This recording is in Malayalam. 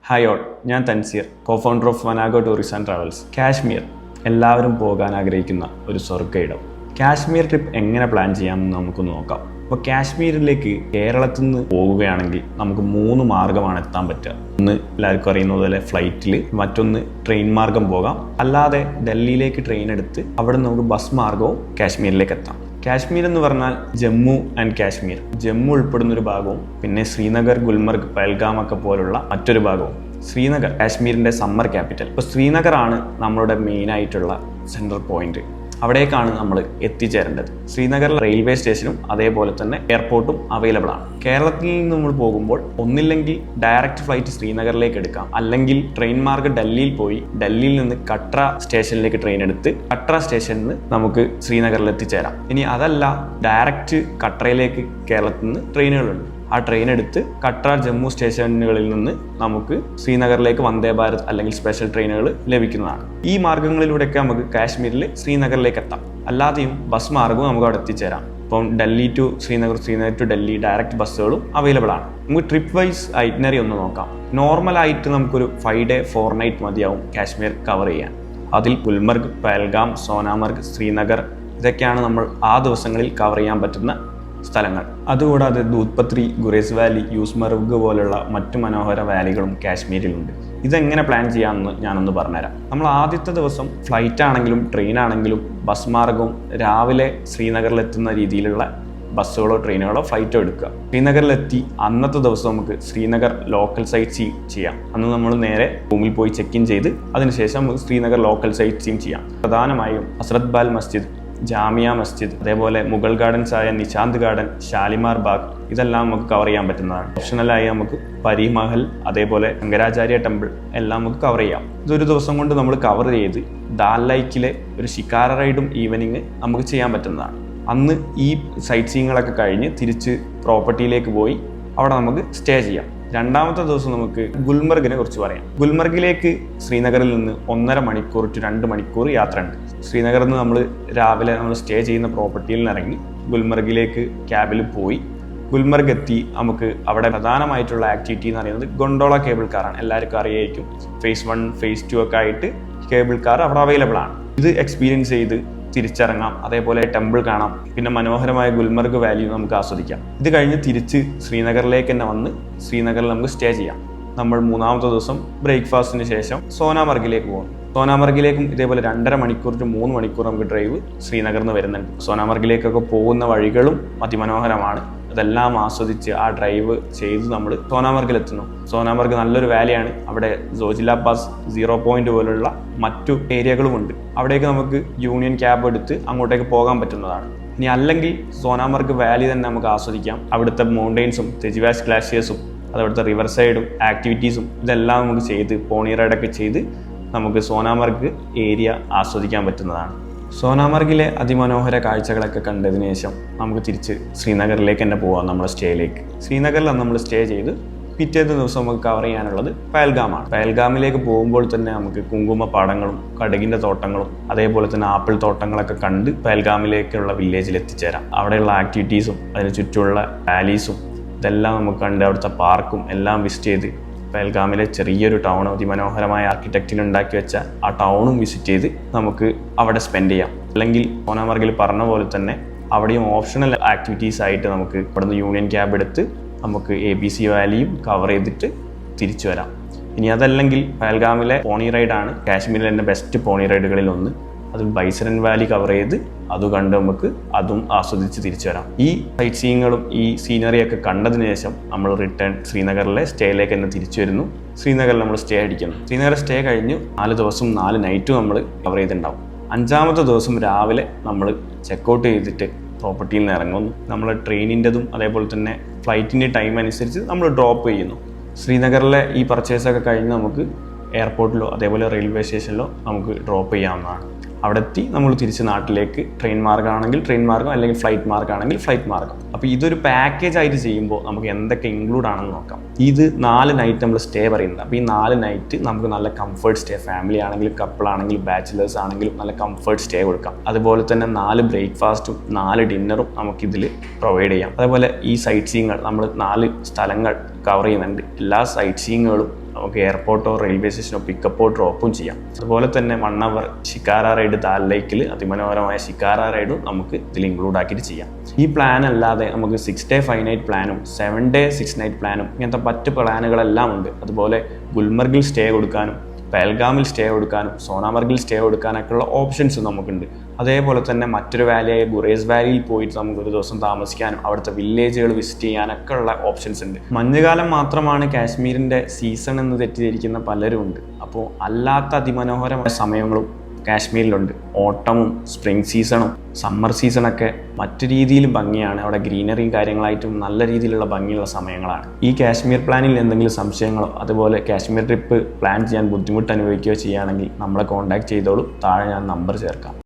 ഹായ് ഓൾ, ഞാൻ Tanseer, cofounder of Vanago tourism and travels. Kashmir എല്ലാവരും പോകാൻ ആഗ്രഹിക്കുന്ന ഒരു സ്വർഗ്ഗ ഇടം. കാശ്മീർ ട്രിപ്പ് എങ്ങനെ പ്ലാൻ ചെയ്യാമെന്ന് നമുക്കൊന്ന് നോക്കാം. അപ്പോൾ കാശ്മീരിലേക്ക് കേരളത്തിൽ നിന്ന് പോവുകയാണെങ്കിൽ നമുക്ക് 3 മാർഗ്ഗമാണ് എത്താൻ പറ്റുക. ഒന്ന് എല്ലാവർക്കും അറിയുന്നത് പോലെ ഫ്ലൈറ്റിൽ, മറ്റൊന്ന് ട്രെയിൻ മാർഗം പോകാം, അല്ലാതെ ഡൽഹിയിലേക്ക് ട്രെയിൻ എടുത്ത് അവിടെ നിന്ന് നമുക്ക് ബസ് മാർഗവും കാശ്മീരിലേക്ക് എത്താം. കാശ്മീർ എന്ന് പറഞ്ഞാൽ ജമ്മു ആൻഡ് കാശ്മീർ, ജമ്മു ഉൾപ്പെടുന്ന ഒരു ഭാഗവും പിന്നെ ശ്രീനഗർ, ഗുൽമർഗ്, പഹൽഗാം ഒക്കെ പോലുള്ള മറ്റൊരു ഭാഗവും. ശ്രീനഗർ കാശ്മീരിൻ്റെ സമ്മർ ക്യാപിറ്റൽ. ഇപ്പോൾ ശ്രീനഗർ ആണ് നമ്മളുടെ മെയിൻ ആയിട്ടുള്ള സെൻട്രൽ പോയിന്റ്. അവിടേക്കാണ് നമ്മൾ എത്തിച്ചേരേണ്ടത്. ശ്രീനഗർ റെയിൽവേ സ്റ്റേഷനും അതേപോലെ തന്നെ എയർപോർട്ടും അവൈലബിൾ ആണ്. കേരളത്തിൽ നിന്ന് നമ്മൾ പോകുമ്പോൾ ഒന്നില്ലെങ്കിൽ ഡയറക്റ്റ് ഫ്ലൈറ്റ് ശ്രീനഗറിലേക്ക് എടുക്കാം, അല്ലെങ്കിൽ ട്രെയിൻ മാർഗ്ഗം ഡൽഹിയിൽ പോയി ഡൽഹിയിൽ നിന്ന് കട്ര സ്റ്റേഷനിലേക്ക് ട്രെയിൻ എടുത്ത് കട്ര സ്റ്റേഷനിൽ നിന്ന് നമുക്ക് ശ്രീനഗറിൽ എത്തിച്ചേരാം. ഇനി അതല്ല, ഡയറക്റ്റ് കട്രയിലേക്ക് കേരളത്തിൽ നിന്ന് ട്രെയിനുകളുണ്ട്. ആ ട്രെയിൻ എടുത്ത് കട്ര, ജമ്മു സ്റ്റേഷനുകളിൽ നിന്ന് നമുക്ക് ശ്രീനഗറിലേക്ക് വന്ദേ ഭാരത് അല്ലെങ്കിൽ സ്പെഷ്യൽ ട്രെയിനുകൾ ലഭിക്കുന്നതാണ്. ഈ മാർഗ്ഗങ്ങളിലൂടെയൊക്കെ നമുക്ക് കാശ്മീരിൽ ശ്രീനഗറിലേക്ക് എത്താം. അല്ലാതെയും ബസ് മാർഗ്ഗവും നമുക്ക് അവിടെ എത്തിച്ചേരാം. ഇപ്പം Delhi to Srinagar, Srinagar to Delhi direct ബസ്സുകളും അവൈലബിൾ ആണ്. നമുക്ക് ട്രിപ്പ് വൈസ് ഐറ്റിനറി ഒന്ന് നോക്കാം. നോർമലായിട്ട് നമുക്കൊരു 5 day 4 night മതിയാവും കാശ്മീർ കവർ ചെയ്യാൻ. അതിൽ ഗുൽമർഗ്, പഹൽഗാം, സോനാമർഗ്, ശ്രീനഗർ ഇതൊക്കെയാണ് നമ്മൾ ആ ദിവസങ്ങളിൽ കവർ ചെയ്യാൻ പറ്റുന്ന സ്ഥലങ്ങൾ. അതുകൂടാതെ ദൂത്പത്രി, ഗുരേസ് വാലി, യൂസ്മർഗ് പോലുള്ള മറ്റു മനോഹര വാലികളും കാശ്മീരിലുണ്ട്. ഇതെങ്ങനെ പ്ലാൻ ചെയ്യാമെന്ന് ഞാനൊന്ന് പറഞ്ഞുതരാം. നമ്മൾ ആദ്യത്തെ ദിവസം ഫ്ലൈറ്റ് ആണെങ്കിലും ട്രെയിൻ ആണെങ്കിലും ബസ് മാർഗവും രാവിലെ ശ്രീനഗറിലെത്തുന്ന രീതിയിലുള്ള ബസ്സുകളോ ട്രെയിനുകളോ ഫ്ലൈറ്റോ എടുക്കുക. ശ്രീനഗറിലെത്തി അന്നത്തെ ദിവസം നമുക്ക് ശ്രീനഗർ ലോക്കൽ സൈറ്റ് സീയിങ് ചെയ്യാം. അന്ന് നമ്മൾ നേരെ റൂമിൽ പോയി ചെക്ക് ഇൻ ചെയ്ത് അതിനുശേഷം നമുക്ക് ശ്രീനഗർ ലോക്കൽ സൈറ്റ് സീയിങ് ചെയ്യാം. പ്രധാനമായും ഹസ്രത് ബാൽ മസ്ജിദ്, ജാമിയ മസ്ജിദ്, അതേപോലെ മുഗൾ ഗാർഡൻസ് ആയ നിശാന്ത് ഗാർഡൻ, ഷാലിമാർ ബാഗ് ഇതെല്ലാം നമുക്ക് കവർ ചെയ്യാൻ പറ്റുന്നതാണ്. ഓപ്ഷണലായി നമുക്ക് പരി മഹൽ, അതേപോലെ ശങ്കരാചാര്യ ടെമ്പിൾ എല്ലാം നമുക്ക് കവർ ചെയ്യാം. ഇതൊരു ദിവസം കൊണ്ട് നമ്മൾ കവർ ചെയ്ത് ദാൽ ലേക്കിലെ ഒരു ഷിക്കാര റൈഡും ഈവനിങ് നമുക്ക് ചെയ്യാൻ പറ്റുന്നതാണ്. അന്ന് ഈ സൈറ്റ് സീയിങ്ങുകളൊക്കെ കഴിഞ്ഞ് തിരിച്ച് പ്രോപ്പർട്ടിയിലേക്ക് പോയി അവിടെ നമുക്ക് സ്റ്റേ ചെയ്യാം. രണ്ടാമത്തെ ദിവസം നമുക്ക് ഗുൽമർഗിനെ കുറിച്ച് പറയാം. ഗുൽമർഗിലേക്ക് ശ്രീനഗറിൽ നിന്ന് 1.5 മണിക്കൂർ ടു 2 മണിക്കൂർ യാത്ര ഉണ്ട്. ശ്രീനഗറിൽ നിന്ന് നമ്മൾ രാവിലെ നമ്മൾ സ്റ്റേ ചെയ്യുന്ന പ്രോപ്പർട്ടിയിൽ നിന്ന് ഇറങ്ങി ഗുൽമർഗിലേക്ക് ക്യാബിൽ പോയി ഗുൽമർഗ് എത്തി നമുക്ക് അവിടെ പ്രധാനമായിട്ടുള്ള ആക്ടിവിറ്റി എന്ന് പറയുന്നത് ഗൊണ്ടോള കേബിൾ കാറാണ്. എല്ലാവർക്കും അറിയായിരിക്കും. phase 1, phase 2 ഒക്കെ ആയിട്ട് കേബിൾ കാർ അവിടെ അവൈലബിൾ ആണ്. ഇത് എക്സ്പീരിയൻസ് ചെയ്ത് തിരിച്ചിറങ്ങാം. അതേപോലെ ടെമ്പിൾ കാണാം. പിന്നെ മനോഹരമായ ഗുൽമർഗ് വാല്യൂ നമുക്ക് ആസ്വദിക്കാം. ഇത് കഴിഞ്ഞ് തിരിച്ച് ശ്രീനഗറിലേക്ക് തന്നെ വന്ന് ശ്രീനഗറിൽ നമുക്ക് സ്റ്റേ ചെയ്യാം. നമ്മൾ 3ാമത്തെ ദിവസം ബ്രേക്ക്ഫാസ്റ്റിന് ശേഷം സോനാമർഗിലേക്ക് പോകും. സോനാമർഗിലേക്കും ഇതേപോലെ 2.5 മണിക്കൂർ ടു 3 മണിക്കൂർ നമുക്ക് ഡ്രൈവ് ശ്രീനഗറിൽ നിന്ന് വരുന്നുണ്ട്. സോനാമർഗിലേക്കൊക്കെ പോകുന്ന വഴികളും അതിമനോഹരമാണ്. അതെല്ലാം ആസ്വദിച്ച് ആ ഡ്രൈവ് ചെയ്ത് നമ്മൾ സോനാമർഗിലെത്തുന്നു. സോനാമർഗ് നല്ലൊരു വാലിയാണ്. അവിടെ സോജില പാസ്, 0 പോയിന്റ് പോലുള്ള മറ്റു ഏരിയകളുമുണ്ട്. അവിടേക്ക് നമുക്ക് യൂണിയൻ ക്യാബ് എടുത്ത് അങ്ങോട്ടേക്ക് പോകാൻ പറ്റുന്നതാണ്. ഇനി അല്ലെങ്കിൽ സോനാമർഗ് വാലി തന്നെ നമുക്ക് ആസ്വദിക്കാം. അവിടുത്തെ മൗണ്ടെയിൻസും തെജിവാസ് ഗ്ലാഷിയേഴ്സും അതവിടുത്തെ റിവർ സൈഡും ആക്ടിവിറ്റീസും ഇതെല്ലാം നമുക്ക് ചെയ്ത് പോണി റൈഡൊക്കെ ചെയ്ത് നമുക്ക് സോനാമർഗ് ഏരിയ ആസ്വദിക്കാൻ പറ്റുന്നതാണ്. സോനാമർഗിലെ അതിമനോഹര കാഴ്ചകളൊക്കെ കണ്ടതിന് ശേഷം നമുക്ക് തിരിച്ച് ശ്രീനഗറിലേക്ക് തന്നെ പോകാം. നമ്മുടെ സ്റ്റേയിലേക്ക് ശ്രീനഗറിൽ നമ്മൾ സ്റ്റേ ചെയ്ത് പിറ്റേത്തെ ദിവസം നമുക്ക് കവർ ചെയ്യാനുള്ളത് പഹൽഗാമാണ്. പഹൽഗാമിലേക്ക് പോകുമ്പോൾ തന്നെ നമുക്ക് കുങ്കുമ പാടങ്ങളും കടുകിൻ്റെ തോട്ടങ്ങളും അതേപോലെ തന്നെ ആപ്പിൾ തോട്ടങ്ങളൊക്കെ കണ്ട് പഹൽഗാമിലേക്കുള്ള വില്ലേജിൽ എത്തിച്ചേരാം. അവിടെയുള്ള ആക്ടിവിറ്റീസും അതിന് ചുറ്റുമുള്ള വാലീസും ഇതെല്ലാം നമുക്ക് കണ്ട് അവിടുത്തെ പാർക്കും എല്ലാം വിസിറ്റ് ചെയ്ത് പഹൽഗാമിലെ ചെറിയൊരു ടൗൺ, അതിമനോഹരമായ ആർക്കിടെക്റ്റിൽ ഉണ്ടാക്കി വെച്ച ആ ടൗണും വിസിറ്റ് ചെയ്ത് നമുക്ക് അവിടെ സ്പെൻഡ് ചെയ്യാം. അല്ലെങ്കിൽ സോനാമർഗിൽ പറഞ്ഞ പോലെ തന്നെ അവിടെയും ഓപ്ഷണൽ ആക്ടിവിറ്റീസ് ആയിട്ട് നമുക്ക് ഇവിടുന്ന് യൂണിയൻ ക്യാബ് എടുത്ത് നമുക്ക് ABC വാലിയും കവർ ചെയ്തിട്ട് തിരിച്ചു വരാം. ഇനി അതല്ലെങ്കിൽ പഹൽഗാമിലെ പോണി റൈഡാണ് കാശ്മീരിലെ തന്നെ ബെസ്റ്റ് പോണി റൈഡുകളിൽ ഒന്ന്. അതിൽ ബൈസരൻ വാലി കവർ ചെയ്ത് അത് കണ്ട് നമുക്ക് അതും ആസ്വദിച്ച് തിരിച്ചു വരാം. ഈ സൈറ്റ് സീയിങ്ങുകളും ഈ സീനറിയൊക്കെ കണ്ടതിന് ശേഷം നമ്മൾ റിട്ടേൺ ശ്രീനഗറിലെ സ്റ്റേയിലേക്ക് തന്നെ തിരിച്ചു വരുന്നു. ശ്രീനഗറിൽ നമ്മൾ സ്റ്റേ അടിക്കുന്നു. ശ്രീനഗർ സ്റ്റേ കഴിഞ്ഞ് 4 ദിവസം 4 നൈറ്റും നമ്മൾ കവർ ചെയ്തിട്ടുണ്ടാവും. 5ാമത്തെ ദിവസം രാവിലെ നമ്മൾ ചെക്കൗട്ട് ചെയ്തിട്ട് പ്രോപ്പർട്ടിയിൽ നിന്ന് ഇറങ്ങുന്നു. നമ്മൾ ട്രെയിനിൻ്റെതും അതേപോലെ തന്നെ ഫ്ലൈറ്റിൻ്റെ ടൈം അനുസരിച്ച് നമ്മൾ ഡ്രോപ്പ് ചെയ്യുന്നു. ശ്രീനഗറിലെ ഈ പർച്ചേസൊക്കെ കഴിഞ്ഞ് നമുക്ക് എയർപോർട്ടിലോ അതേപോലെ റെയിൽവേ സ്റ്റേഷനിലോ നമുക്ക് ഡ്രോപ്പ് ചെയ്യാവുന്നതാണ്. അവിടെ എത്തി നമ്മൾ തിരിച്ച് നാട്ടിലേക്ക് ട്രെയിൻ മാർഗ്ഗമാണെങ്കിൽ ട്രെയിൻ മാർഗ്ഗം, അല്ലെങ്കിൽ ഫ്ലൈറ്റ് മാർഗ്ഗമാണെങ്കിൽ ഫ്ലൈറ്റ് മാർഗ്ഗം. അപ്പോൾ ഇതൊരു പാക്കേജ് ആയിട്ട് ചെയ്യുമ്പോൾ നമുക്ക് എന്തൊക്കെ ഇൻക്ലൂഡ് ആണെന്ന് നോക്കാം. ഇത് 4 നൈറ്റ് നമ്മൾ സ്റ്റേ പറയുന്നത്. അപ്പോൾ ഈ 4 നൈറ്റ് നമുക്ക് നല്ല കംഫർട്ട് സ്റ്റേ, ഫാമിലി ആണെങ്കിലും കപ്പിൾ ആണെങ്കിലും ബാച്ചിലേഴ്സ് ആണെങ്കിലും നല്ല കംഫർട്ട് സ്റ്റേ കൊടുക്കാം. അതുപോലെ തന്നെ 4 ബ്രേക്ക്ഫാസ്റ്റും 4 ഡിന്നറും നമുക്കിതിൽ പ്രൊവൈഡ് ചെയ്യാം. അതേപോലെ ഈ സൈറ്റ് സീയിങ്ങുകൾ നമ്മൾ 4 സ്ഥലങ്ങൾ കവർ ചെയ്യുന്നുണ്ട്. എല്ലാ സൈറ്റ് സീയിങ്ങുകളും നമുക്ക് എയർപോർട്ടോ റെയിൽവേ സ്റ്റേഷനോ പിക്കപ്പോ ഡ്രോപ്പും ചെയ്യാം. അതുപോലെ തന്നെ 1 hour ഷിക്കാര റൈഡ് ദാൽ ലേക്കിൽ അതിമനോഹരമായ ഷിക്കാര റൈഡും നമുക്ക് ഇതിൽ ഇൻക്ലൂഡ് ആക്കിയിട്ട് ചെയ്യാം. ഈ പ്ലാൻ അല്ലാതെ നമുക്ക് 6 day 5 night പ്ലാനും 7 day 6 night പ്ലാനും ഇങ്ങനത്തെ മറ്റ് പ്ലാനുകളെല്ലാം ഉണ്ട്. അതുപോലെ ഗുൽമർഗിൽ സ്റ്റേ കൊടുക്കാനും പെഹൽഗാമിൽ സ്റ്റേ കൊടുക്കാനും സോനാമർഗിൽ സ്റ്റേ കൊടുക്കാനൊക്കെയുള്ള ഓപ്ഷൻസ് നമുക്കുണ്ട്. അതേപോലെ തന്നെ മറ്റൊരു വാലിയായ ഗുറേസ് വാലിയിൽ പോയിട്ട് നമുക്ക് ഒരു ദിവസം താമസിക്കാനും അവിടുത്തെ വില്ലേജുകൾ വിസിറ്റ് ചെയ്യാനൊക്കെ ഉള്ള ഓപ്ഷൻസ് ഉണ്ട്. മഞ്ഞുകാലം മാത്രമാണ് കാശ്മീരിൻ്റെ സീസൺ എന്ന് തെറ്റിദ്ധരിക്കുന്ന പലരും ഉണ്ട്. അപ്പോൾ അല്ലാത്ത അതിമനോഹരമായ സമയങ്ങളും കാശ്മീരിലുണ്ട്. ഓട്ടമും സ്പ്രിംഗ് സീസണും സമ്മർ സീസണൊക്കെ മറ്റു രീതിയിലും ഭംഗിയാണ്. അവിടെ ഗ്രീനറിയും കാര്യങ്ങളായിട്ടും നല്ല രീതിയിലുള്ള ഭംഗിയുള്ള സമയങ്ങളാണ്. ഈ കാശ്മീർ പ്ലാനിൽ എന്തെങ്കിലും സംശയങ്ങളോ അതുപോലെ കാശ്മീർ ട്രിപ്പ് പ്ലാൻ ചെയ്യാൻ ബുദ്ധിമുട്ട് അനുഭവിക്കുകയോ ചെയ്യുകയാണെങ്കിൽ നമ്മളെ കോൺടാക്ട് ചെയ്തോളൂ. താഴെ ഞാൻ നമ്പർ ചേർക്കാം.